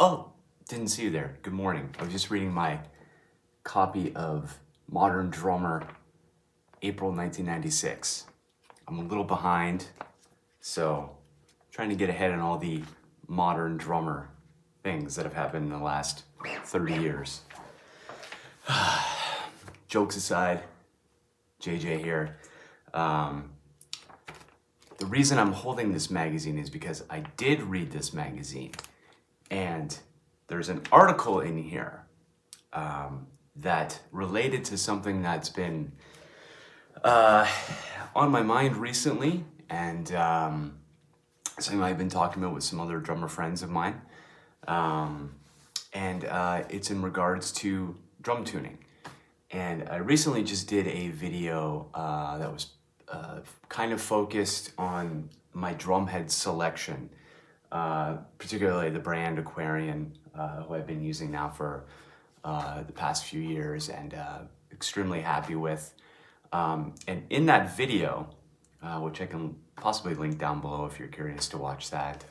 Oh, didn't see you there. Good morning. I was just reading my copy of Modern Drummer, April 1996. I'm a little behind, so trying to get ahead on all the modern drummer things that have happened in the last 30 years. Jokes aside, JJ here. The reason I'm holding this magazine is because I did read this magazine, and there's an article in here that related to something that's been on my mind recently, and something I've been talking about with some other drummer friends of mine. And it's in regards to drum tuning. And I recently just did a video that was kind of focused on my drumhead selection, particularly the brand Aquarian, who I've been using now for the past few years and extremely happy with. And in that video, which I can possibly link down below if you're curious to watch that,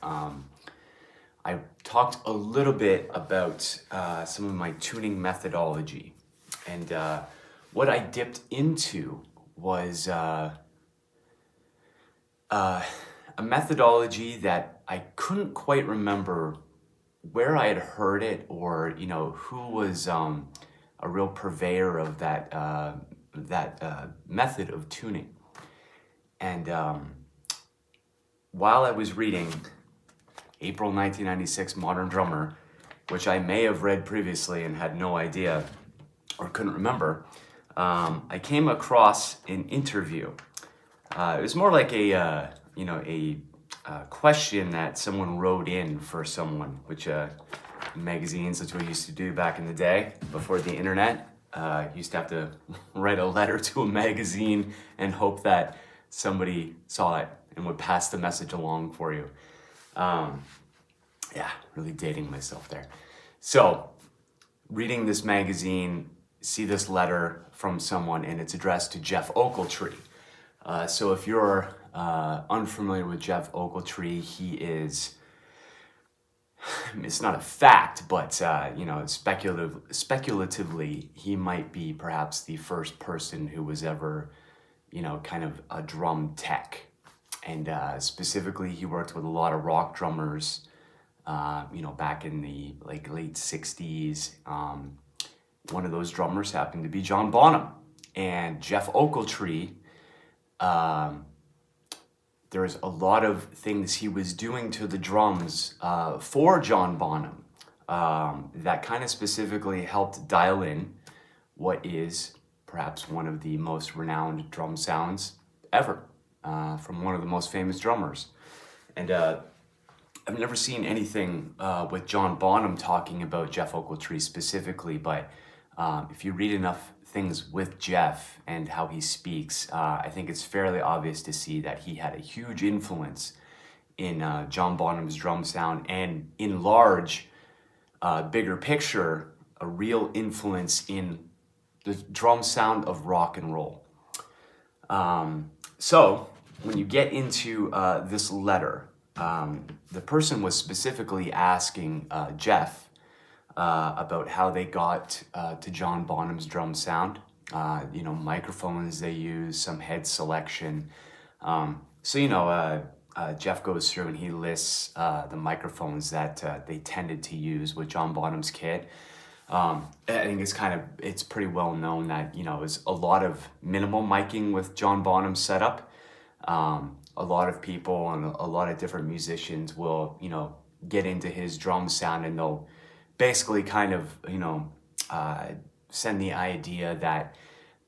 I talked a little bit about some of my tuning methodology. And what I dipped into was a methodology that I couldn't quite remember where I had heard it, or who was a real purveyor of that method of tuning. And while I was reading April 1996 Modern Drummer, which I may have read previously and had no idea or couldn't remember, I came across an interview. It was more like a question that someone wrote in for someone, which magazines, that's what we used to do back in the day before the internet. Used to have to write a letter to a magazine and hope that somebody saw it and would pass the message along for you. Yeah, really dating myself there. So, reading this magazine, see this letter from someone, and it's addressed to Jeff Ochiltree. So if you're unfamiliar with Jeff Ochiltree, he is, it's not a fact, but speculatively, he might be perhaps the first person who was ever, kind of a drum tech. And specifically, he worked with a lot of rock drummers, back in the late 60s. One of those drummers happened to be John Bonham. And Jeff Ochiltree, there's a lot of things he was doing to the drums for John Bonham that kind of specifically helped dial in what is perhaps one of the most renowned drum sounds ever, from one of the most famous drummers. And I've never seen anything with John Bonham talking about Jeff Ochiltree specifically, but if you read enough things with Jeff and how he speaks, I think it's fairly obvious to see that he had a huge influence in John Bonham's drum sound, and in large, bigger picture, a real influence in the drum sound of rock and roll. So when you get into this letter, the person was specifically asking Jeff about how they got to John Bonham's drum sound, microphones they use, some head selection. Jeff goes through and he lists the microphones that they tended to use with John Bonham's kit. I think it's pretty well known that, it's a lot of minimal miking with John Bonham's setup. A lot of people and a lot of different musicians will, get into his drum sound, and they'll basically kind of, send the idea that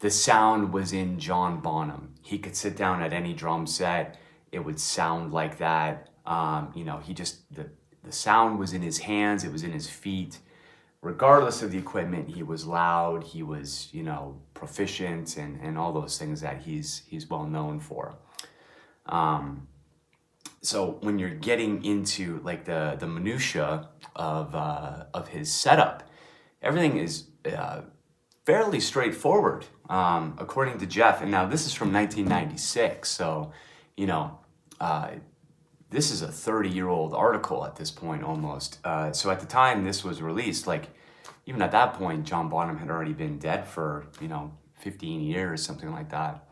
the sound was in John Bonham. He could sit down at any drum set, it would sound like that. The sound was in his hands, it was in his feet. Regardless of the equipment, he was loud, he was, proficient, and all those things that he's well known for. So when you're getting into the minutia of his setup, everything is fairly straightforward, according to Jeff. And now this is from 1996, so this is a 30-year-old article at this point almost. So at the time this was released, like even at that point, John Bonham had already been dead for, 15 years, something like that.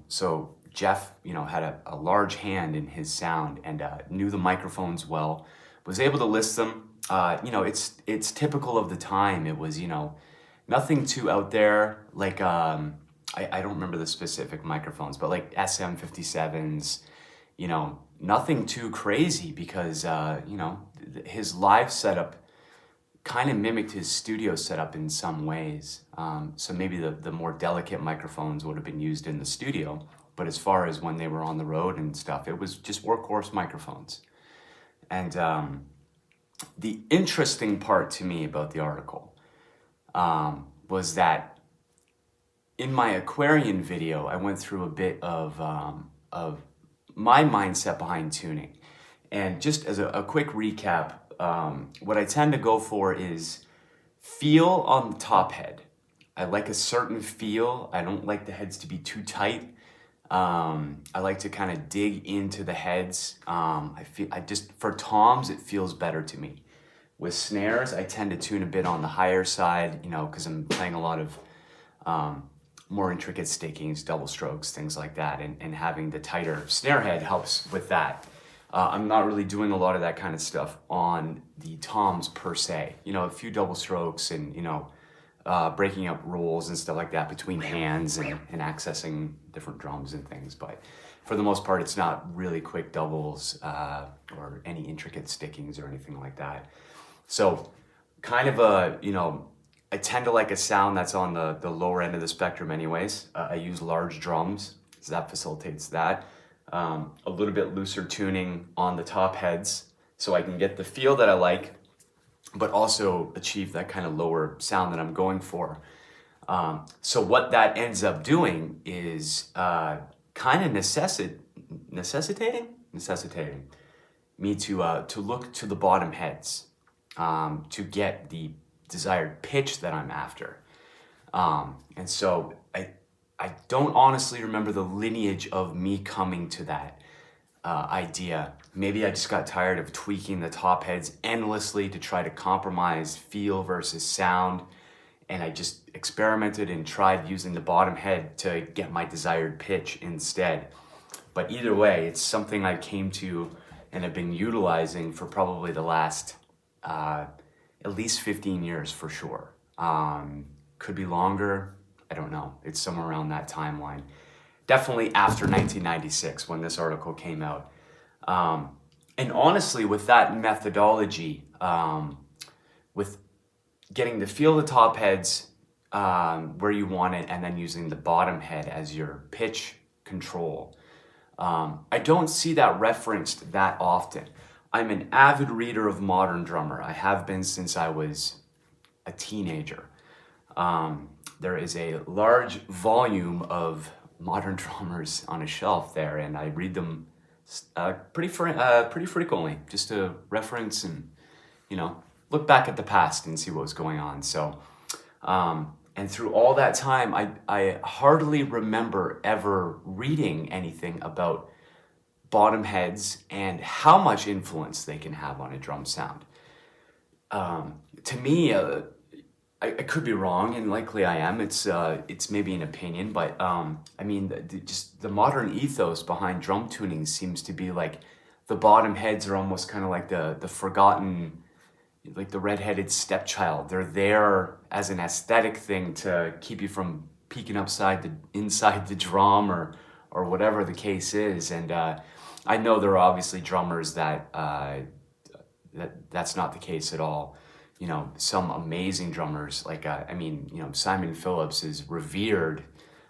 So Jeff, had a large hand in his sound and knew the microphones well, was able to list them. It's typical of the time. It was, nothing too out there. Like, I don't remember the specific microphones, but like SM57s, nothing too crazy because, his live setup kind of mimicked his studio setup in some ways. So maybe the more delicate microphones would have been used in the studio, but as far as when they were on the road and stuff, it was just workhorse microphones. And the interesting part to me about the article was that in my Aquarian video, I went through a bit of my mindset behind tuning. And just as a quick recap, what I tend to go for is feel on the top head. I like a certain feel. I don't like the heads to be too tight. I like to kind of dig into the heads. For toms, it feels better to me. With snares, I tend to tune a bit on the higher side, because I'm playing a lot of more intricate stickings, double strokes, things like that, and having the tighter snare head helps with that. I'm not really doing a lot of that kind of stuff on the toms per se. A few double strokes and, breaking up rolls and stuff like that between hands and accessing different drums and things. But for the most part, it's not really quick doubles or any intricate stickings or anything like that. So kind of I tend to like a sound that's on the lower end of the spectrum anyways. I use large drums, so that facilitates that. A little bit looser tuning on the top heads so I can get the feel that I like, but also achieve that kind of lower sound that I'm going for. So what that ends up doing is kind of necessitating me to look to the bottom heads to get the desired pitch that I'm after. And so I don't honestly remember the lineage of me coming to that idea. Maybe I just got tired of tweaking the top heads endlessly to try to compromise feel versus sound. And I just experimented and tried using the bottom head to get my desired pitch instead. But either way, it's something I came to and have been utilizing for probably the last at least 15 years for sure. Could be longer. I don't know. It's somewhere around that timeline. Definitely after 1996 when this article came out. And honestly, with that methodology, with getting the feel of the top heads where you want it and then using the bottom head as your pitch control, I don't see that referenced that often. I'm an avid reader of modern drummer. I have been since I was a teenager. There is a large volume of modern drummers on a shelf there, and I read them pretty frequently just to reference and look back at the past and see what was going on. So and through all that time, I hardly remember ever reading anything about bottom heads and how much influence they can have on a drum sound. To me, I could be wrong, and likely I am. It's maybe an opinion, but just the modern ethos behind drum tuning seems to be like the bottom heads are almost kind of like the forgotten, like the redheaded stepchild. They're there as an aesthetic thing to keep you from peeking inside the drum or whatever the case is. And I know there are obviously drummers that's not the case at all. Some amazing drummers, like, Simon Phillips is revered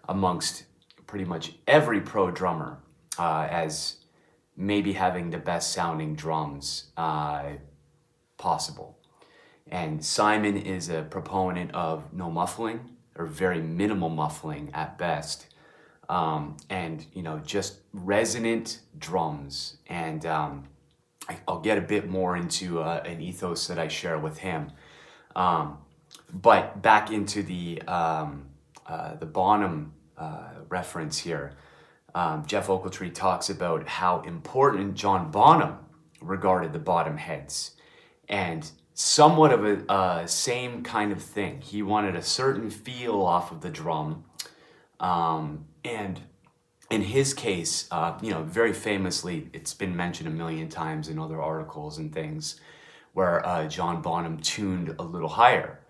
amongst pretty much every pro drummer as maybe having the best sounding drums possible. And Simon is a proponent of no muffling or very minimal muffling at best. And just resonant drums. And I'll get a bit more into an ethos that I share with him. But back into the Bonham reference here. Jeff Ochiltree talks about how important John Bonham regarded the bottom heads, and somewhat of a same kind of thing. He wanted a certain feel off of the drum, and in his case, very famously, it's been mentioned a million times in other articles and things, where John Bonham tuned a little higher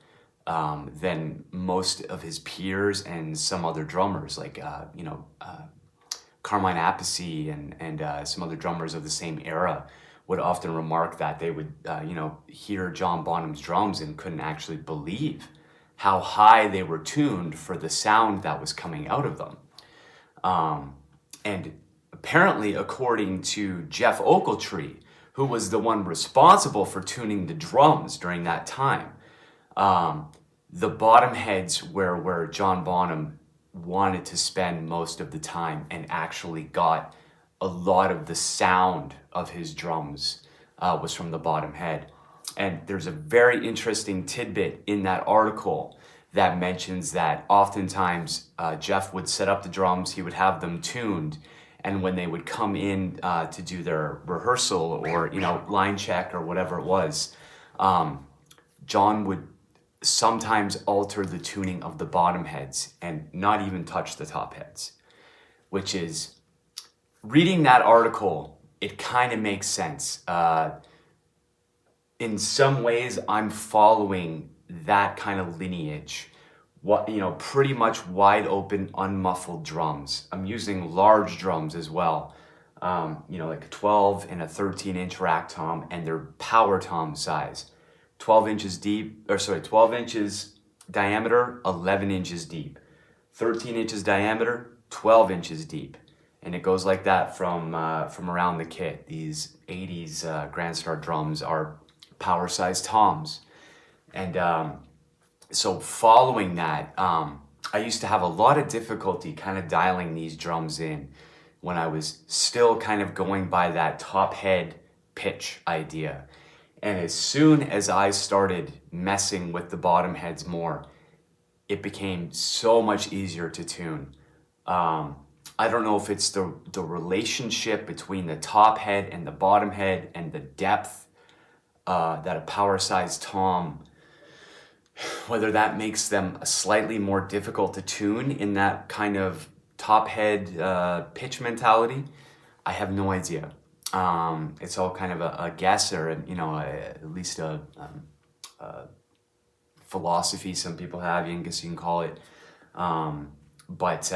than most of his peers and some other drummers, like Carmine Appice and some other drummers of the same era would often remark that they would hear John Bonham's drums and couldn't actually believe how high they were tuned for the sound that was coming out of them. And apparently, according to Jeff Ochiltree, who was the one responsible for tuning the drums during that time, the bottom heads were where John Bonham wanted to spend most of the time and actually got a lot of the sound of his drums was from the bottom head. And there's a very interesting tidbit in that article that mentions that oftentimes Jeff would set up the drums, he would have them tuned, and when they would come in to do their rehearsal or line check or whatever it was, John would sometimes alter the tuning of the bottom heads and not even touch the top heads, which is, reading that article, it kind of makes sense. In some ways, I'm following that kind of lineage. Pretty much wide open, unmuffled drums. I'm using large drums as well. Like a 12 and a 13-inch rack tom, and they're power tom size. 12 inches diameter, 11 inches deep. 13 inches diameter, 12 inches deep. And it goes like that from around the kit. These 80s Grand Star drums are power size toms. And so following that, I used to have a lot of difficulty kind of dialing these drums in when I was still kind of going by that top head pitch idea. And as soon as I started messing with the bottom heads more, it became so much easier to tune. I don't know if it's the relationship between the top head and the bottom head and the depth that a power size tom, whether that makes them slightly more difficult to tune in that kind of top head pitch mentality. I have no idea. It's all kind of a guess, or at least a philosophy some people have, I guess you can call it. But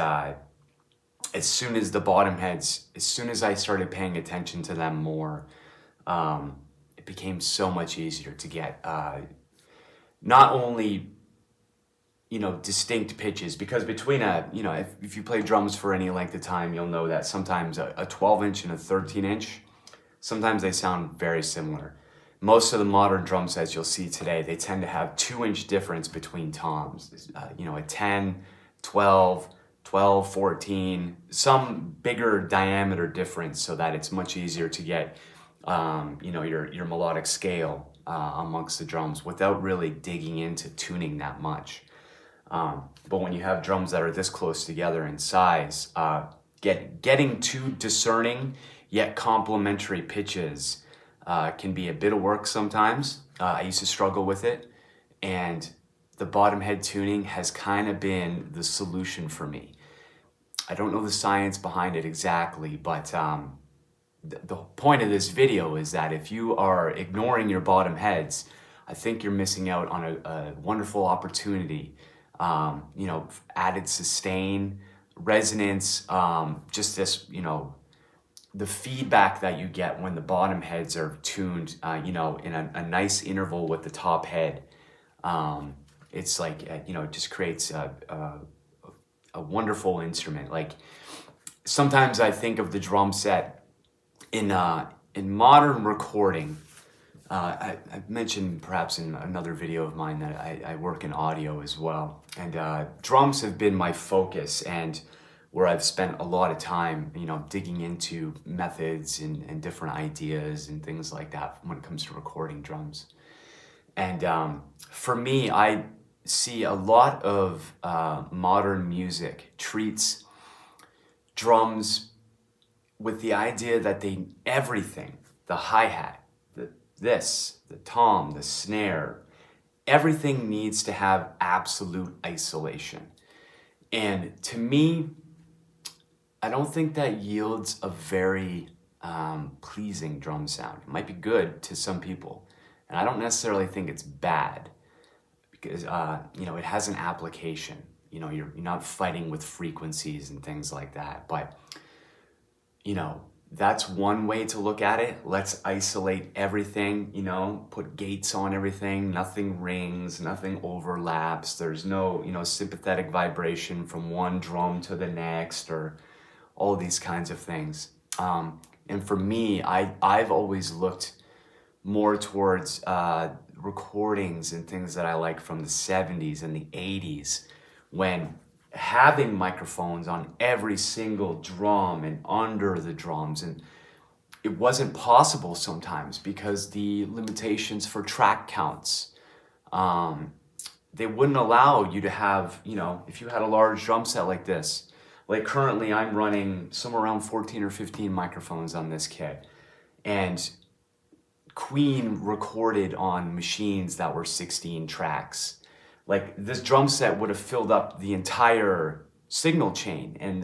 as soon as the bottom heads, as soon as I started paying attention to them more, it became so much easier to get not only distinct pitches, because between if you play drums for any length of time, you'll know that sometimes a 12-inch and a 13-inch, sometimes they sound very similar. Most of the modern drum sets you'll see today, they tend to have 2-inch difference between toms. A 10, 12, 12, 14, some bigger diameter difference, so that it's much easier to get your melodic scale amongst the drums without really digging into tuning that much. But when you have drums that are this close together in size, getting two discerning yet complementary pitches can be a bit of work sometimes. I used to struggle with it, and the bottom head tuning has kind of been the solution for me. I don't know the science behind it exactly, but the point of this video is that if you are ignoring your bottom heads, I think you're missing out on a wonderful opportunity. Added sustain, resonance, just this, the feedback that you get when the bottom heads are tuned, in a nice interval with the top head. It's like, it just creates a wonderful instrument. Like, sometimes I think of the drum set in modern recording. I've mentioned perhaps in another video of mine that I work in audio as well. And drums have been my focus, and where I've spent a lot of time, digging into methods and different ideas and things like that when it comes to recording drums. And for me, I see a lot of modern music treats drums with the idea that everything, the hi-hat, the tom, the snare, everything needs to have absolute isolation. And to me, I don't think that yields a very pleasing drum sound. It might be good to some people, and I don't necessarily think it's bad because it has an application. You're not fighting with frequencies and things like that. But that's one way to look at it. Let's isolate everything. Put gates on everything. Nothing rings. Nothing overlaps. There's no sympathetic vibration from one drum to the next, or all these kinds of things. And for me, I've always looked more towards recordings and things that I like from the 70s and the 80s, when having microphones on every single drum and under the drums, and it wasn't possible sometimes because the limitations for track counts, they wouldn't allow you to have, if you had a large drum set like this. Like currently I'm running somewhere around 14 or 15 microphones on this kit. And Queen recorded on machines that were 16 tracks. Like this drum set would have filled up the entire signal chain, and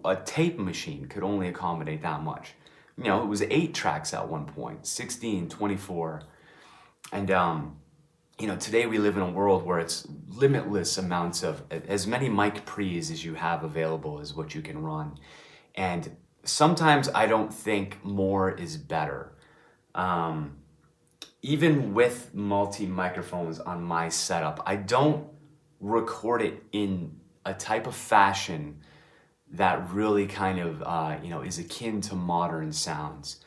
a tape machine could only accommodate that much. It was 8 tracks at one point, 16, 24. And today we live in a world where it's limitless amounts of, as many mic pre's as you have available is what you can run. And sometimes I don't think more is better. Even with multi-microphones on my setup, I don't record it in a type of fashion that really kind of, is akin to modern sounds.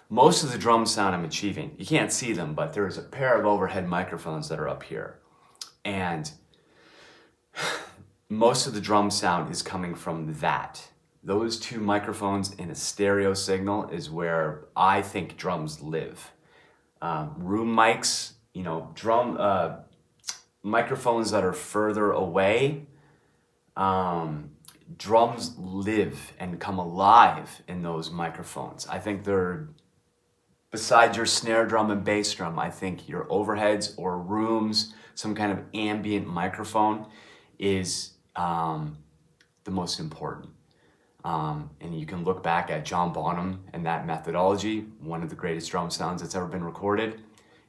Most of the drum sound I'm achieving, you can't see them, but there's a pair of overhead microphones that are up here. And most of the drum sound is coming from that. Those 2 microphones in a stereo signal is where I think drums live. Room mics, drum microphones that are further away, drums live and come alive in those microphones. I think they're, besides your snare drum and bass drum, I think your overheads or rooms, some kind of ambient microphone is the most important. And you can look back at John Bonham and that methodology, one of the greatest drum sounds that's ever been recorded.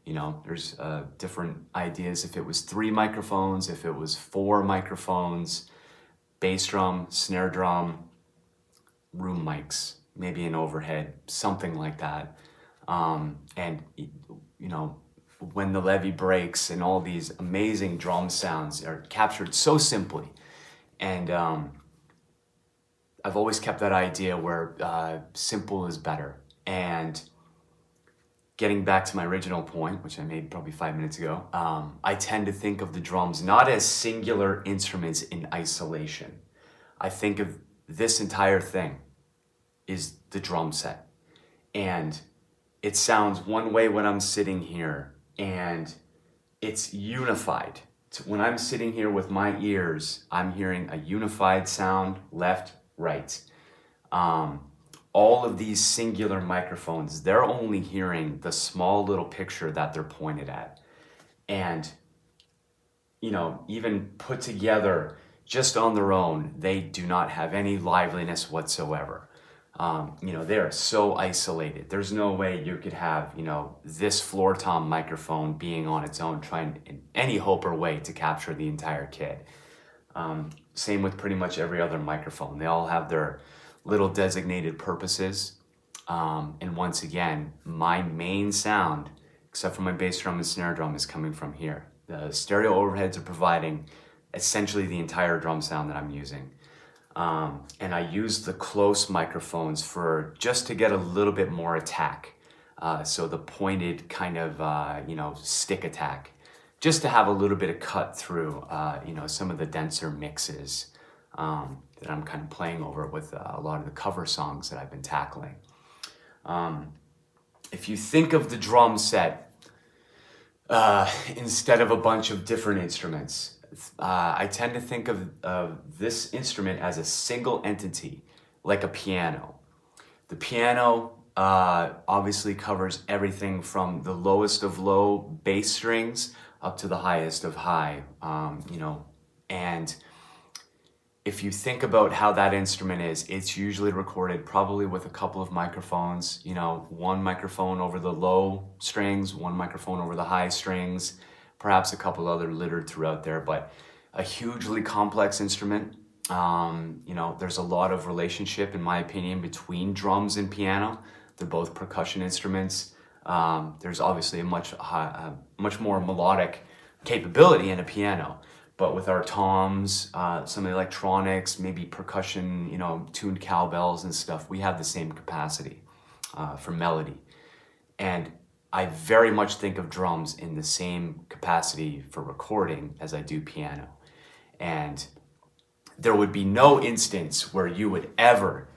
There's different ideas if it was 3 microphones, if it was 4 microphones, bass drum, snare drum, room mics, maybe an overhead, something like that. And when the levee breaks and all these amazing drum sounds are captured so simply. And I've always kept that idea where simple is better. And getting back to my original point, which I made probably 5 minutes ago, I tend to think of the drums not as singular instruments in isolation. I think of this entire thing is the drum set. And it sounds one way when I'm sitting here, and it's unified. So when I'm sitting here with my ears, I'm hearing a unified sound, left, right. All of these singular microphones, they're only hearing the small little picture that they're pointed at. And, even put together just on their own, they do not have any liveliness whatsoever. They are so isolated. There's no way you could have, this floor tom microphone being on its own, trying in any hope or way to capture the entire kit. Same with pretty much every other microphone. They all have their little designated purposes. And once again, my main sound, except for my bass drum and snare drum, is coming from here. The stereo overheads are providing essentially the entire drum sound that I'm using. And I use the close microphones just to get a little bit more attack. So the pointed kind of, stick attack, just to have a little bit of cut through, some of the denser mixes that I'm kind of playing over with a lot of the cover songs that I've been tackling. If you think of the drum set instead of a bunch of different instruments, I tend to think of this instrument as a single entity like a piano. The piano obviously covers everything from the lowest of low bass strings up to the highest of high, and if you think about how that instrument is, it's usually recorded probably with a couple of microphones, one microphone over the low strings, one microphone over the high strings, perhaps a couple other littered throughout there, but a hugely complex instrument. There's a lot of relationship, in my opinion, between drums and piano. They're both percussion instruments. There's obviously a much more melodic capability in a piano. But with our toms, some electronics, maybe percussion, tuned cowbells and stuff, we have the same capacity for melody. And I very much think of drums in the same capacity for recording as I do piano. And there would be no instance where you would ever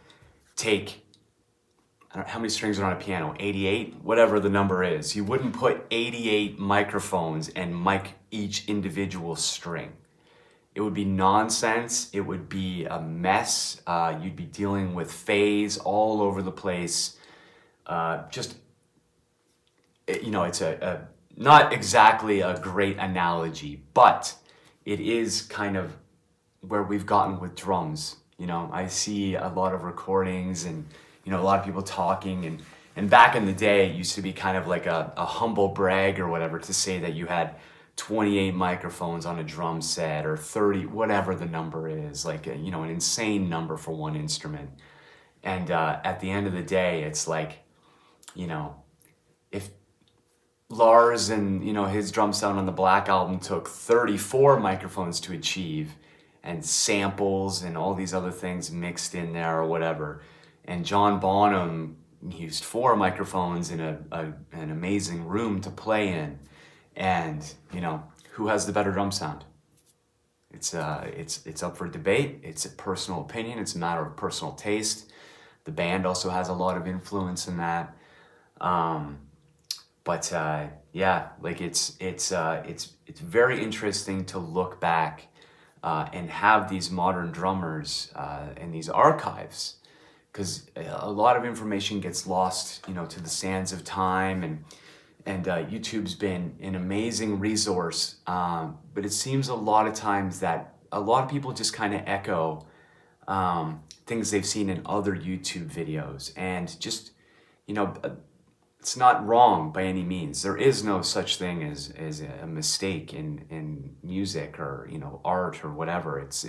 take, I don't know, how many strings are on a piano? 88? Whatever the number is. You wouldn't put 88 microphones and mic each individual string. It would be nonsense. It would be a mess. You'd be dealing with phase all over the place. It's not exactly a great analogy, but it is kind of where we've gotten with drums. I see a lot of recordings and, a lot of people talking and back in the day, it used to be kind of like a humble brag or whatever to say that you had 28 microphones on a drum set or 30, whatever the number is, like, an insane number for one instrument. And at the end of the day, it's like, if Lars and, his drum sound on the Black Album took 34 microphones to achieve and samples and all these other things mixed in there or whatever, and John Bonham used 4 microphones in an amazing room to play in, and who has the better drum sound? It's up for debate. It's a personal opinion. It's a matter of personal taste. The band also has a lot of influence in that. It's very interesting to look back and have these modern drummers and these archives, because a lot of information gets lost, to the sands of time, and YouTube's been an amazing resource, but it seems a lot of times that a lot of people just kind of echo things they've seen in other YouTube videos, and just, it's not wrong by any means. There is no such thing as a mistake in music or, art or whatever. It's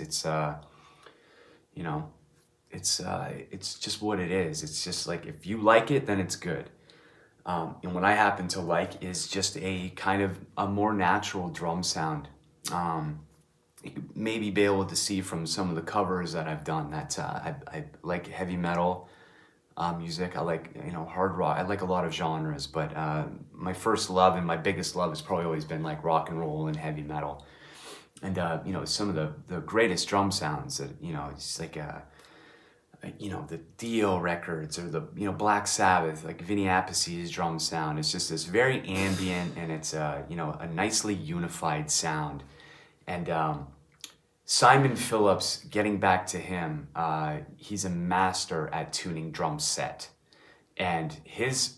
just what it is. It's just like, if you like it, then it's good. And what I happen to like is just a kind of a more natural drum sound. You could maybe be able to see from some of the covers that I've done that I like heavy metal music. I like, hard rock. I like a lot of genres, but my first love and my biggest love has probably always been like rock and roll and heavy metal. And, some of the greatest drum sounds that, it's like, the Dio records or the, Black Sabbath, like Vinny Appice's drum sound. It's just this very ambient, and it's, a nicely unified sound. And Simon Phillips, getting back to him, he's a master at tuning drum set. And his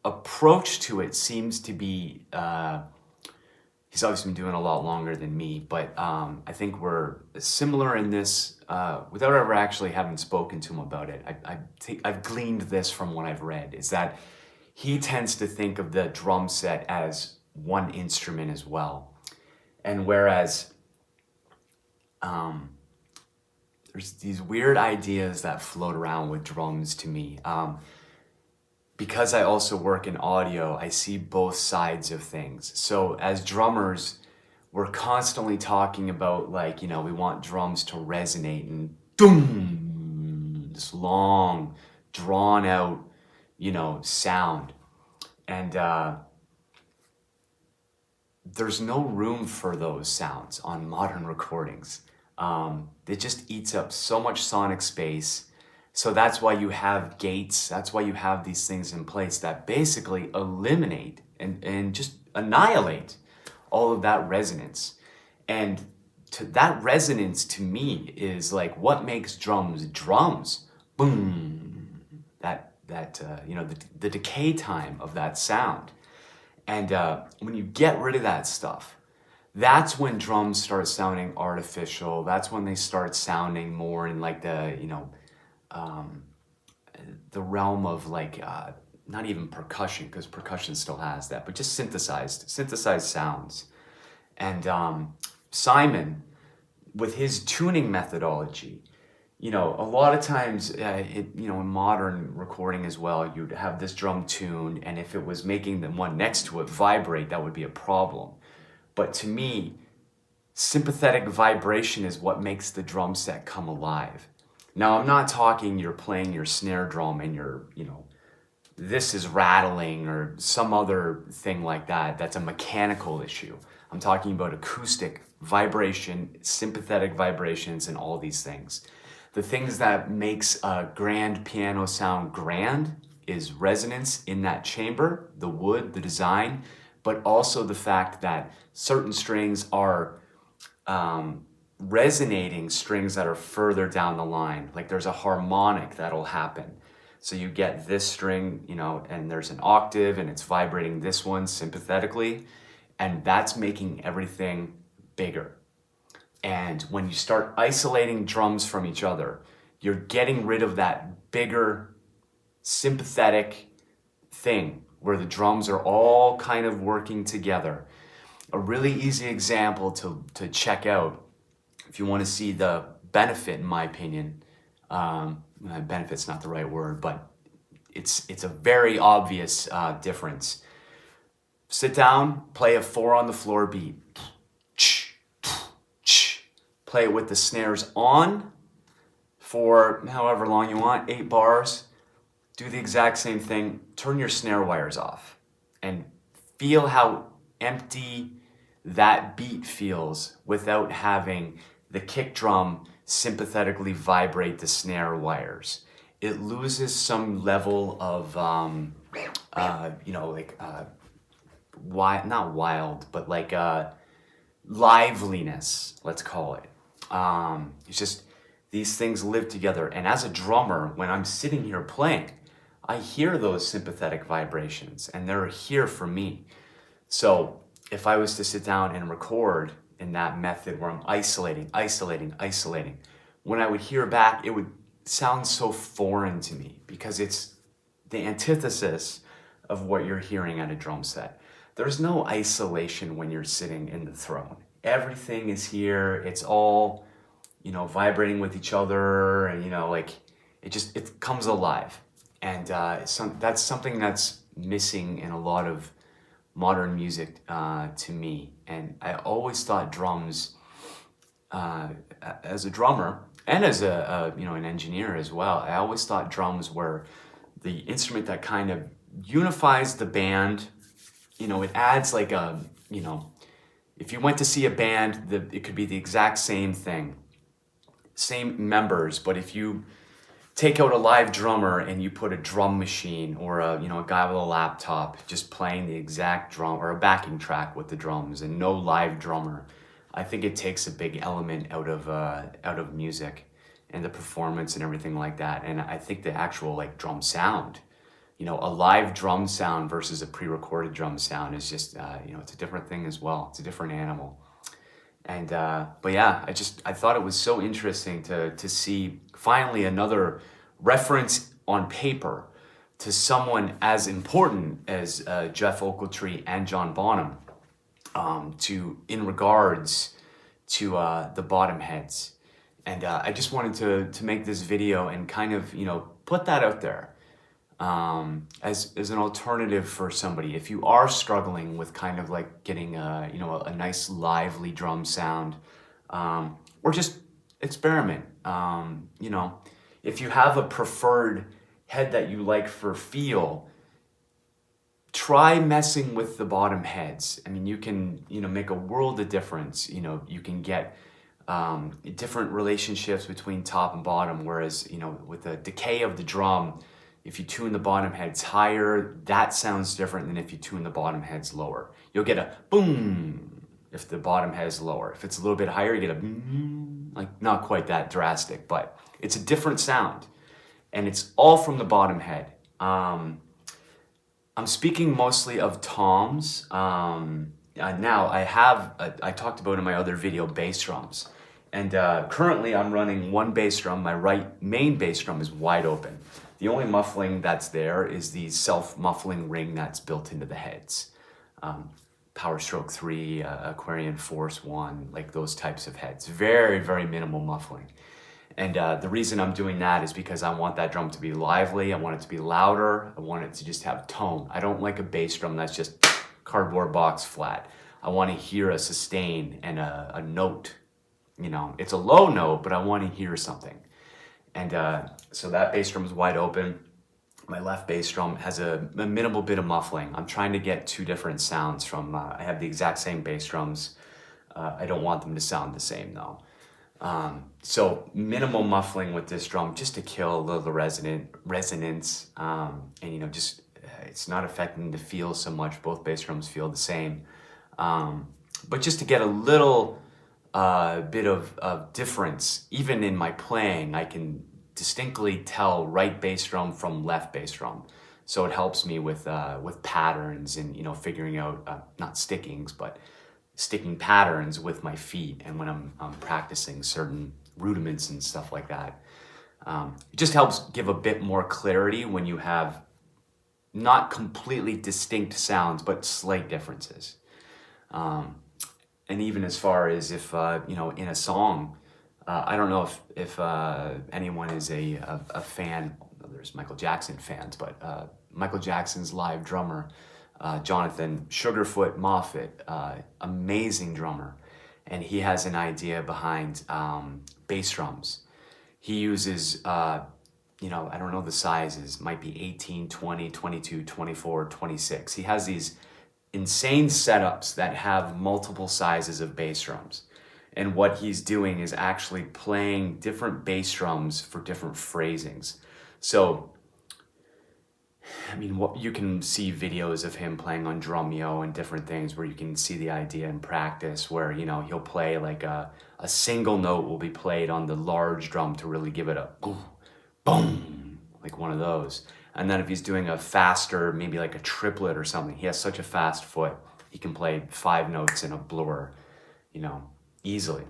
approach to it seems to be, he's obviously been doing a lot longer than me, but I think we're similar in this, without ever actually having spoken to him about it. I've gleaned this from what I've read, is that he tends to think of the drum set as one instrument as well. And whereas there's these weird ideas that float around with drums to me. Because I also work in audio, I see both sides of things. So as drummers, we're constantly talking about, like, we want drums to resonate and boom, this long, drawn out, sound. And there's no room for those sounds on modern recordings. It just eats up so much sonic space. So that's why you have gates. That's why you have these things in place that basically eliminate and just annihilate all of that resonance. And that resonance to me is like what makes drums drums. boom, the decay time of that sound. And when you get rid of that stuff, that's when drums start sounding artificial. That's when they start sounding more in like the realm of like, not even percussion, because percussion still has that, but just synthesized sounds. And Simon, with his tuning methodology, a lot of times, in modern recording as well, you'd have this drum tuned, and if it was making the one next to it vibrate, that would be a problem. But to me, sympathetic vibration is what makes the drum set come alive. Now, I'm not talking you're playing your snare drum and this is rattling or some other thing like that. That's a mechanical issue. I'm talking about acoustic vibration, sympathetic vibrations, and all these things. The things that makes a grand piano sound grand is resonance in that chamber, the wood, the design, but also the fact that certain strings are resonating strings that are further down the line. Like there's a harmonic that'll happen. So you get this string, and there's an octave and it's vibrating this one sympathetically, and that's making everything bigger. And when you start isolating drums from each other, you're getting rid of that bigger sympathetic thing where the drums are all kind of working together. A really easy example to check out, if you want to see the benefit, in my opinion, benefit's not the right word, but it's a very obvious difference. Sit down, play a 4 on the floor beat. Play it with the snares on for however long you want, 8 bars. Do the exact same thing. Turn your snare wires off and feel how empty that beat feels without having the kick drum sympathetically vibrate the snare wires. It loses some level of, not wild, but like liveliness, let's call it. It's just these things live together. And as a drummer, when I'm sitting here playing, I hear those sympathetic vibrations and they're here for me. So if I was to sit down and record in that method where I'm isolating, when I would hear back, it would sound so foreign to me because it's the antithesis of what you're hearing at a drum set. There's no isolation when you're sitting in the throne. Everything is here. It's all, vibrating with each other, and it comes alive. And that's something that's missing in a lot of modern music to me. And I always thought drums, as a drummer and as an engineer as well, I always thought drums were the instrument that kind of unifies the band. It adds like if you went to see a band, it could be the exact same thing, same members, but if you take out a live drummer and you put a drum machine or a guy with a laptop just playing the exact drum or a backing track with the drums and no live drummer, I think it takes a big element out of music and the performance and everything like that. And I think the actual drum sound, a live drum sound versus a pre-recorded drum sound is just it's a different thing as well. It's a different animal. And but yeah, I thought it was so interesting to see finally another reference on paper to someone as important as Jeff Ochiltree and John Bonham, in regards to the bottom heads. And I just wanted to make this video and kind of put that out there as an alternative for somebody if you are struggling with kind of like getting a nice lively drum sound, or just experiment. If you have a preferred head that you like for feel, try messing with the bottom heads. I mean, you can make a world of difference. You can get different relationships between top and bottom, whereas with the decay of the drum, if you tune the bottom heads higher, that sounds different than if you tune the bottom heads lower. You'll get a boom if the bottom head is lower. If it's a little bit higher, you get a boom, like not quite that drastic, but it's a different sound. and it's all from the bottom head. I'm speaking mostly of toms. Now I talked about in my other video bass drums, and currently I'm running one bass drum. My right main bass drum is wide open. The only muffling that's there is the self-muffling ring that's built into the heads. Power Stroke 3, Aquarian Force 1, like those types of heads. Very, very minimal muffling. And the reason I'm doing that is because I want that drum to be lively, I want it to be louder, I want it to just have tone. I don't like a bass drum that's just cardboard box flat. I want to hear a sustain and a note. You know, it's a low note, but I want to hear something. And so that bass drum is wide open. My left bass drum has a minimal bit of muffling. I'm trying to get two different sounds from, I have the exact same bass drums. I don't want them to sound the same though. So minimal muffling with this drum just to kill the resonance. And you know, just it's not affecting the feel so much. Both bass drums feel the same. But just to get a little bit of difference, even in my playing, I can distinctly tell right bass drum from left bass drum. So it helps me with patterns and, you know, figuring out, not stickings, but sticking patterns with my feet and when I'm practicing certain rudiments and stuff like that. It just helps give a bit more clarity when you have not completely distinct sounds, but slight differences. And even as far as if, you know, in a song, I don't know if anyone is a fan, there's Michael Jackson fans, but Michael Jackson's live drummer, Jonathan Sugarfoot Moffett, amazing drummer. And he has an idea behind bass drums. He uses, you know, I don't know the sizes, might be 18, 20, 22, 24, 26. He has these insane setups that have multiple sizes of bass drums. And what he's doing is actually playing different bass drums for different phrasings. So, I mean, what you can see videos of him playing on Drumeo and different things where you can see the idea in practice where, you know, he'll play like a single note will be played on the large drum to really give it a boom, boom, like one of those. And then if he's doing a faster, maybe like a triplet or something, he has such a fast foot, he can play 5 notes in a blur, you know, easily.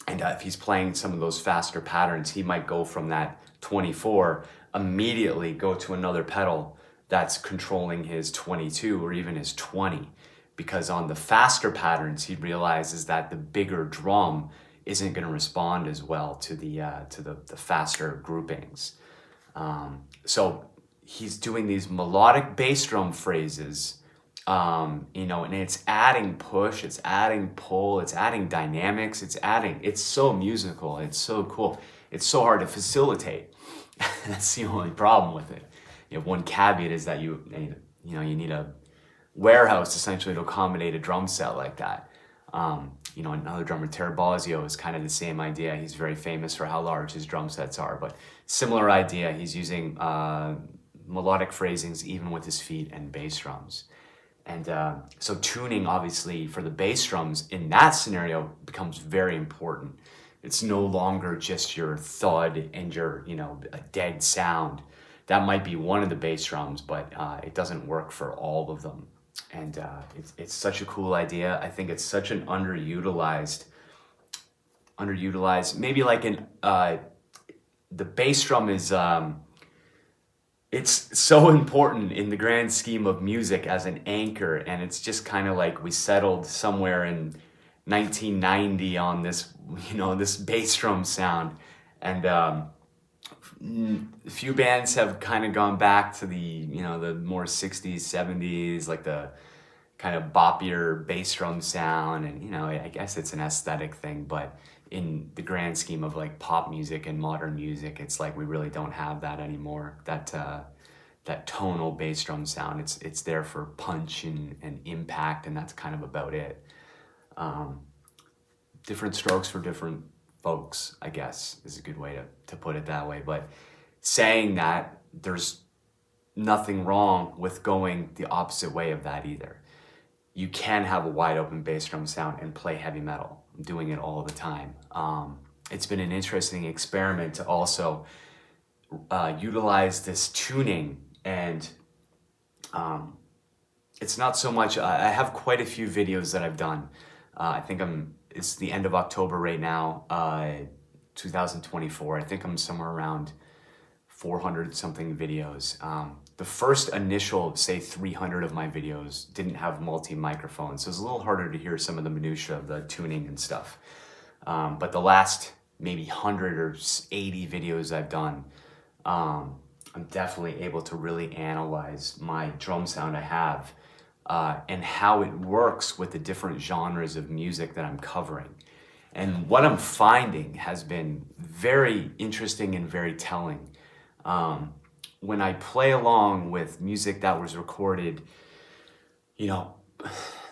And if he's playing some of those faster patterns, he might go from that 24, immediately go to another pedal that's controlling his 22 or even his 20. Because on the faster patterns, he realizes that the bigger drum isn't going to respond as well to the faster groupings. So he's doing these melodic bass drum phrases, you know, and it's adding push, it's adding pull, it's adding dynamics, it's so musical, it's so cool. It's so hard to facilitate. That's the only problem with it. You have one caveat is that you need a warehouse essentially to accommodate a drum set like that. You know, another drummer, Terry Bozzio, is kind of the same idea. He's very famous for how large his drum sets are, but similar idea. He's using melodic phrasings even with his feet and bass drums. And so tuning, obviously, for the bass drums in that scenario becomes very important. It's no longer just your thud and your, you know, a dead sound. That might be one of the bass drums, but it doesn't work for all of them. And it's such a cool idea. I think it's such an underutilized, maybe like the bass drum is, it's so important in the grand scheme of music as an anchor. And it's just kind of like we settled somewhere in 1990 on this, you know, this bass drum sound. And a few bands have kind of gone back to the, you know, the more 60s, 70s, like the kind of boppier bass drum sound. And, you know, I guess it's an aesthetic thing, but in the grand scheme of like pop music and modern music, it's like we really don't have that anymore. That tonal bass drum sound, it's there for punch and impact, and that's kind of about it. Different strokes for different folks, I guess, is a good way to put it that way. But saying that, there's nothing wrong with going the opposite way of that either. You can have a wide open bass drum sound and play heavy metal. I'm doing it all the time. It's been an interesting experiment to also utilize this tuning, and it's not so much, I have quite a few videos that I've done. I think it's the end of October right now, 2024. I think I'm somewhere around 400 something videos. The first initial, say 300 of my videos didn't have multi-microphones, so it's a little harder to hear some of the minutia of the tuning and stuff. But the last maybe 100 or 80 videos I've done, I'm definitely able to really analyze my drum sound I have, and how it works with the different genres of music that I'm covering. And what I'm finding has been very interesting and very telling. When I play along with music that was recorded, you know,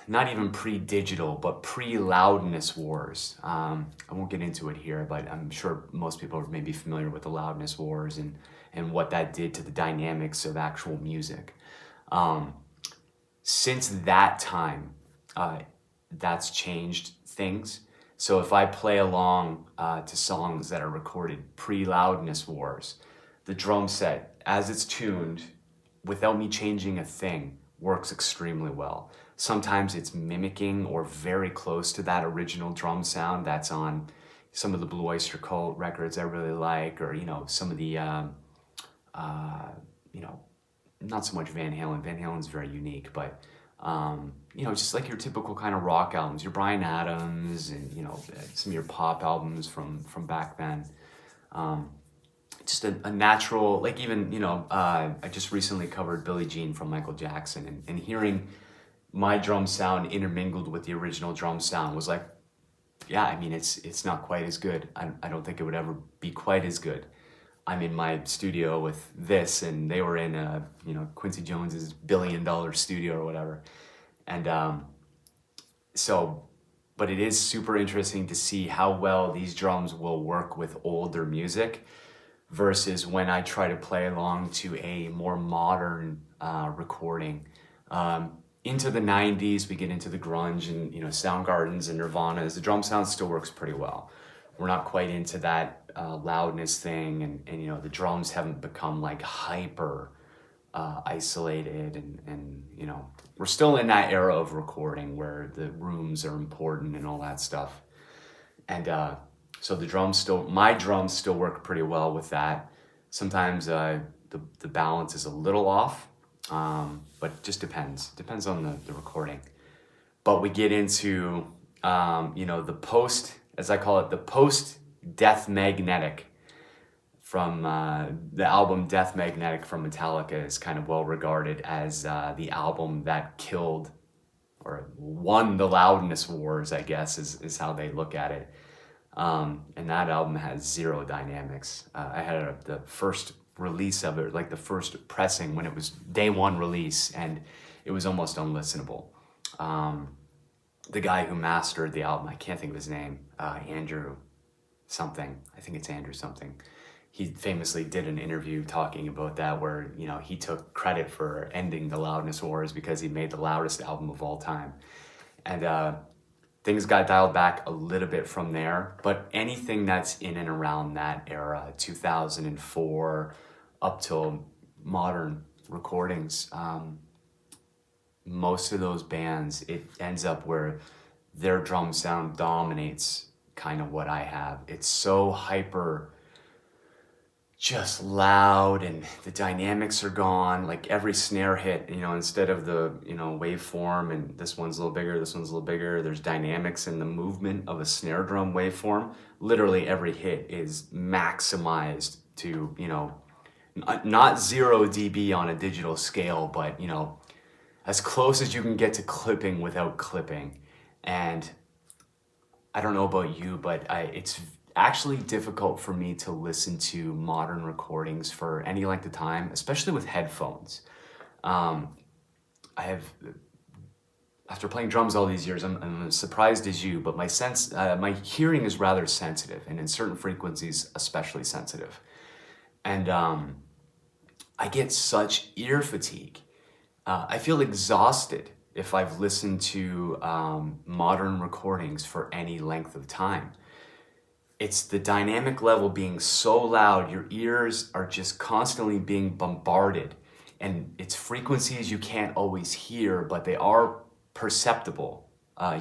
not even pre-digital, but pre-loudness wars. I won't get into it here, but I'm sure most people are maybe familiar with the loudness wars and what that did to the dynamics of actual music. Since that time, that's changed things. So if I play along to songs that are recorded pre-loudness wars, the drum set, as it's tuned, without me changing a thing, works extremely well. Sometimes it's mimicking or very close to that original drum sound that's on some of the Blue Oyster Cult records I really like, or, some of the, not so much Van Halen. Van Halen's very unique, but, just like your typical kind of rock albums, your Bryan Adams and, some of your pop albums from back then. Just a natural, like even, I just recently covered Billie Jean from Michael Jackson, and hearing my drum sound intermingled with the original drum sound was like, yeah, I mean, it's not quite as good. I don't think it would ever be quite as good. I'm in my studio with this, and they were in, Quincy Jones's $1 billion studio or whatever. And but it is super interesting to see how well these drums will work with older music versus when I try to play along to a more modern recording. Into the 90s, we get into the grunge and, Soundgardens and Nirvanas. The drum sound still works pretty well. We're not quite into that loudness thing, and the drums haven't become like hyper isolated, and we're still in that era of recording where the rooms are important and all that stuff. And so my drums still work pretty well with that. Sometimes the balance is a little off, but it just depends on the recording. But we get into the post, as I call it, the post Death Magnetic from the album Death Magnetic from Metallica is kind of well regarded as the album that killed or won the loudness wars, I guess is how they look at it. And that album has zero dynamics. I had the first release of it, like the first pressing when it was day one release, and it was almost unlistenable. The guy who mastered the album, I can't think of his name, Andrew something. I think it's Andrew something. He famously did an interview talking about that where, he took credit for ending the loudness wars because he made the loudest album of all time. And things got dialed back a little bit from there, but anything that's in and around that era, 2004 up till modern recordings, most of those bands, it ends up where their drum sound dominates kind of what I have. It's so hyper, just loud, and the dynamics are gone. Like every snare hit, instead of the, waveform, and this one's a little bigger, this one's a little bigger, there's dynamics in the movement of a snare drum waveform. Literally every hit is maximized to, not 0 dB on a digital scale, but, as close as you can get to clipping without clipping. And I don't know about you, but it's actually difficult for me to listen to modern recordings for any length of time, especially with headphones. After playing drums all these years, I'm as surprised as you, but my hearing is rather sensitive, and in certain frequencies, especially sensitive. And I get such ear fatigue. I feel exhausted if I've listened to modern recordings for any length of time. it's the dynamic level being so loud, your ears are just constantly being bombarded. And it's frequencies you can't always hear, but they are perceptible.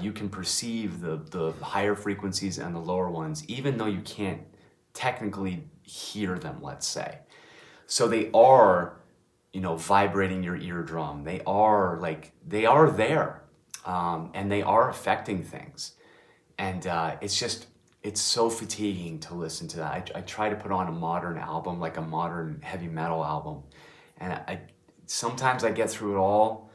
You can perceive the higher frequencies and the lower ones, even though you can't technically hear them, let's say. So they are, vibrating your eardrum. They are there, and they are affecting things. And it's so fatiguing to listen to that. I try to put on a modern album, like a modern heavy metal album, and sometimes I get through it all.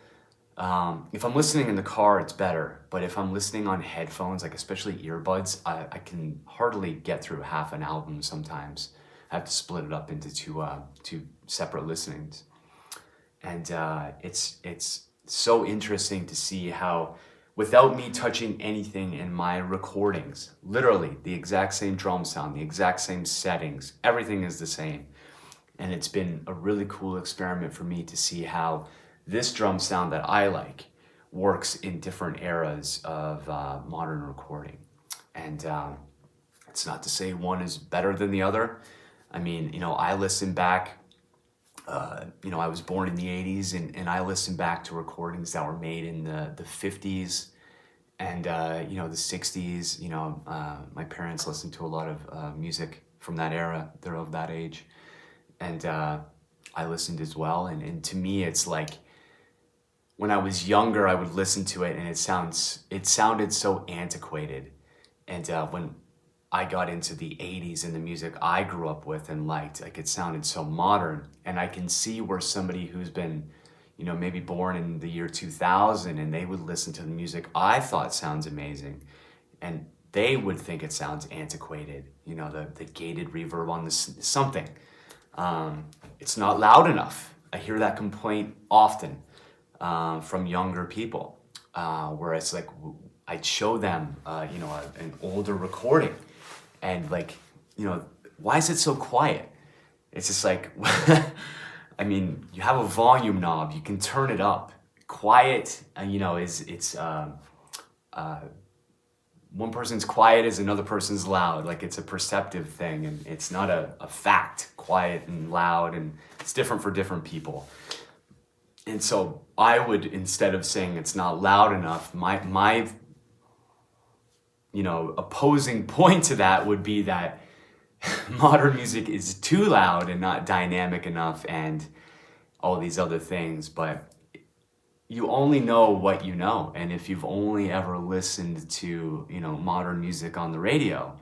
If I'm listening in the car, it's better. But if I'm listening on headphones, like especially earbuds, I can hardly get through half an album sometimes. I have to split it up into two separate listenings. And it's so interesting to see how, without me touching anything in my recordings, literally the exact same drum sound, the exact same settings, everything is the same. And it's been a really cool experiment for me to see how this drum sound that I like works in different eras of modern recording. And it's not to say one is better than the other. I mean, I listen back, I was born in the 80s, and I listen back to recordings that were made in the 50s and, the 60s. My parents listened to a lot of music from that era. They're of that age. And I listened as well. And to me, it's like, when I was younger, I would listen to it and it sounded so antiquated. And when I got into the 80s and the music I grew up with and liked, like, it sounded so modern. And I can see where somebody who's been, maybe born in the year 2000, and they would listen to the music I thought sounds amazing, and they would think it sounds antiquated. The gated reverb on this something. It's not loud enough. I hear that complaint often from younger people, where it's like, I'd show them, an older recording, and why is it so quiet? It's just like, I mean, you have a volume knob, you can turn it up. Quiet, one person's quiet is another person's loud. Like, it's a perceptive thing, and it's not a fact. Quiet and loud, and it's different for different people. And so I would, instead of saying it's not loud enough, my opposing point to that would be that modern music is too loud and not dynamic enough and all these other things. But you only know what you know. And if you've only ever listened to, modern music on the radio,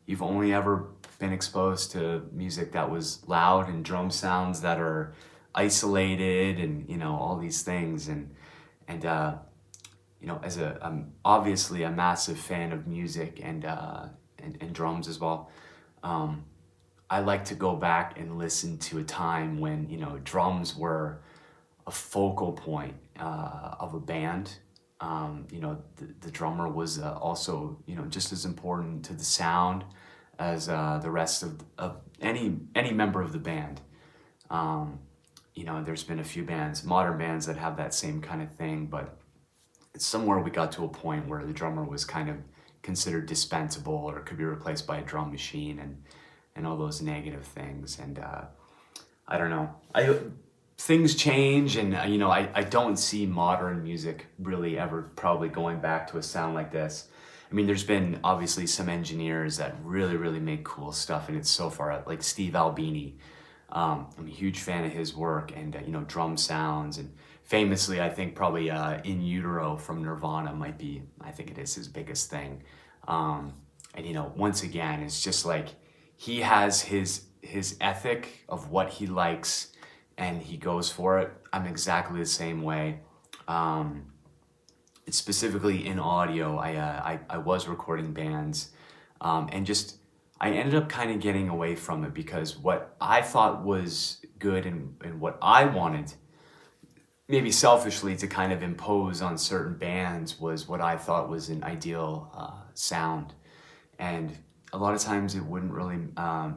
you've only ever been exposed to music that was loud and drum sounds that are isolated and, all these things. And I'm obviously a massive fan of music and drums as well. I like to go back and listen to a time when, drums were a focal point of a band. The drummer was also, just as important to the sound as the rest of any member of the band. There's been a few modern bands that have that same kind of thing, but it's somewhere we got to a point where the drummer was kind of considered dispensable or could be replaced by a drum machine and all those negative things. And I don't know. Things change, and I don't see modern music really ever probably going back to a sound like this. I mean, there's been obviously some engineers that really, really make cool stuff, and it's so far out, like Steve Albini. I'm a huge fan of his work, and drum sounds, and famously, I think probably In Utero from Nirvana might be, I think it is his biggest thing. And once again, it's just like he has his ethic of what he likes, and he goes for it. I'm exactly the same way. It's specifically in audio. I was recording bands, and just I ended up kind of getting away from it because what I thought was good and what I wanted, maybe selfishly, to kind of impose on certain bands was what I thought was an ideal sound. And a lot of times it wouldn't really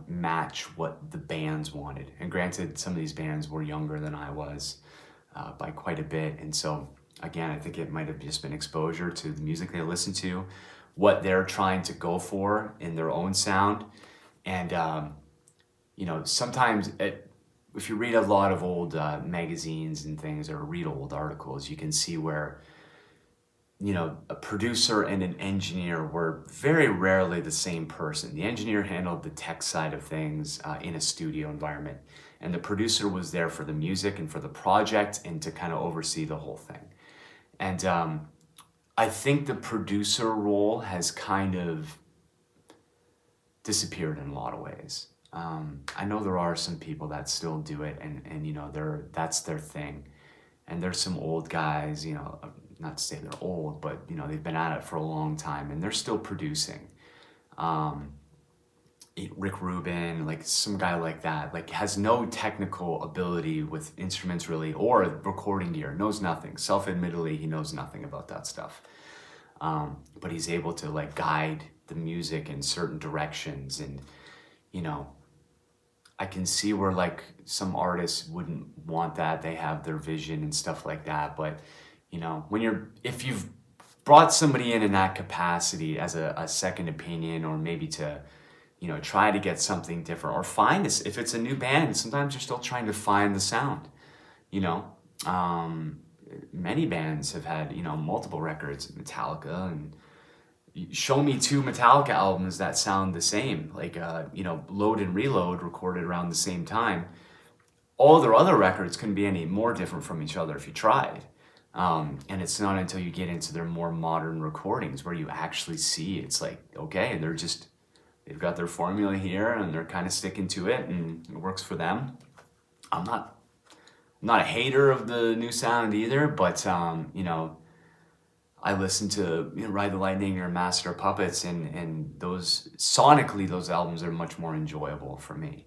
match what the bands wanted. And granted, some of these bands were younger than I was by quite a bit. And so, again, I think it might have just been exposure to the music they listened to, what they're trying to go for in their own sound. And sometimes if you read a lot of old magazines and things, or read old articles, you can see where a producer and an engineer were very rarely the same person. The engineer handled the tech side of things in a studio environment, and the producer was there for the music and for the project and to kind of oversee the whole thing. And I think the producer role has kind of disappeared in a lot of ways. I know there are some people that still do it, and that's their thing. And there's some old guys, not to say they're old, but they've been at it for a long time, and they're still producing. Rick Rubin, like some guy like that, like has no technical ability with instruments really, or recording gear, knows nothing. Self-admittedly, he knows nothing about that stuff. But he's able to like guide the music in certain directions, and I can see where like some artists wouldn't want that. They have their vision and stuff like that, but if you've brought somebody in that capacity as a second opinion, or maybe to try to get something different, or find this, if it's a new band, sometimes you're still trying to find the sound. Many bands have had multiple records, Metallica, and show me 2 Metallica albums that sound the same, like Load and Reload, recorded around the same time. All their other records couldn't be any more different from each other if you tried. And it's not until you get into their more modern recordings where you actually see it's like, okay, they've got their formula here and they're kind of sticking to it and it works for them. I'm not a hater of the new sound either, but I listen to Ride the Lightning or Master of Puppets, and those sonically, those albums are much more enjoyable for me.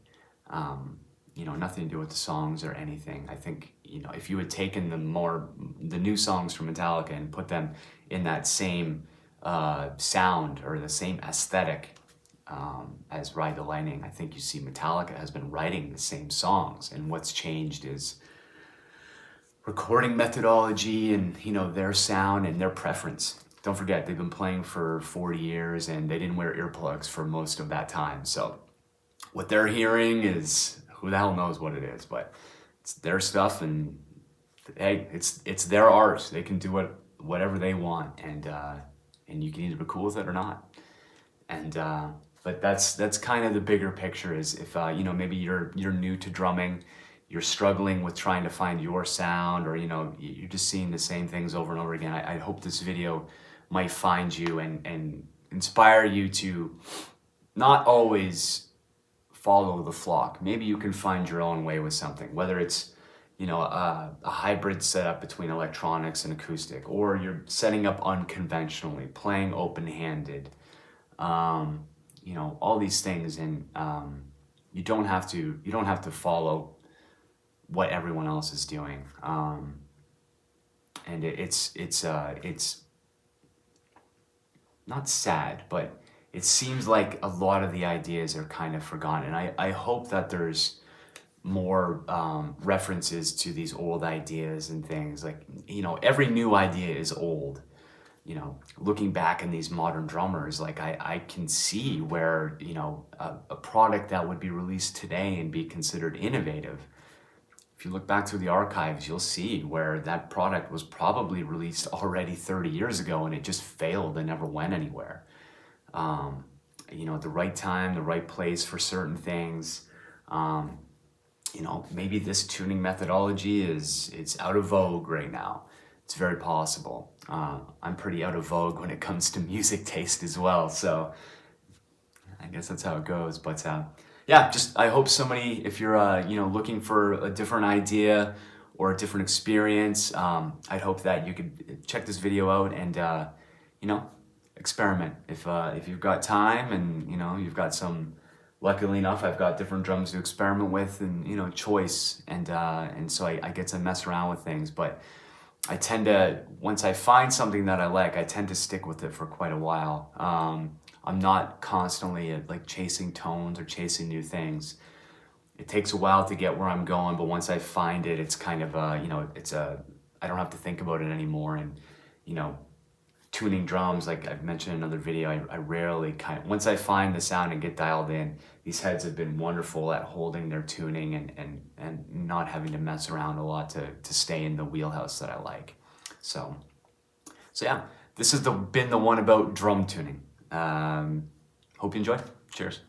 Nothing to do with the songs or anything. I think if you had taken the new songs from Metallica and put them in that same sound or the same aesthetic as Ride the Lightning, I think you see Metallica has been writing the same songs, and what's changed is recording methodology and their sound and their preference. Don't forget, they've been playing for 40 years and they didn't wear earplugs for most of that time. So what they're hearing is, who the hell knows what it is, but it's their stuff, and hey, it's their art. They can do whatever they want, and you can either be cool with it or not. And but that's kind of the bigger picture. Is if maybe you're new to drumming, you're struggling with trying to find your sound, or you're just seeing the same things over and over again. I hope this video might find you and inspire you to not always follow the flock. Maybe you can find your own way with something, whether it's a hybrid setup between electronics and acoustic, or you're setting up unconventionally, playing open-handed, all these things. And you don't have to follow what everyone else is doing, and it's not sad, but it seems like a lot of the ideas are kind of forgotten. And I hope that there's more references to these old ideas and things. Like every new idea is old. Looking back in these modern drummers, like I can see where a product that would be released today and be considered innovative, if you look back through the archives, you'll see where that product was probably released already 30 years ago and it just failed and never went anywhere. At the right time, the right place for certain things. Maybe this tuning methodology it's out of vogue right now. It's very possible. I'm pretty out of vogue when it comes to music taste as well, so I guess that's how it goes. But yeah, I hope somebody, if you're looking for a different idea or a different experience, I'd hope that you could check this video out and experiment. If you've got time and you've got some, luckily enough, I've got different drums to experiment with and choice, and so I get to mess around with things. But I tend to, once I find something that I like, I tend to stick with it for quite a while. I'm not constantly like chasing tones or chasing new things. It takes a while to get where I'm going, but once I find it, it's kind of I don't have to think about it anymore, and tuning drums, like I've mentioned in another video, I rarely once I find the sound and get dialed in, these heads have been wonderful at holding their tuning and not having to mess around a lot to stay in the wheelhouse that I like. So yeah, this has been the one about drum tuning. Hope you enjoy. Cheers.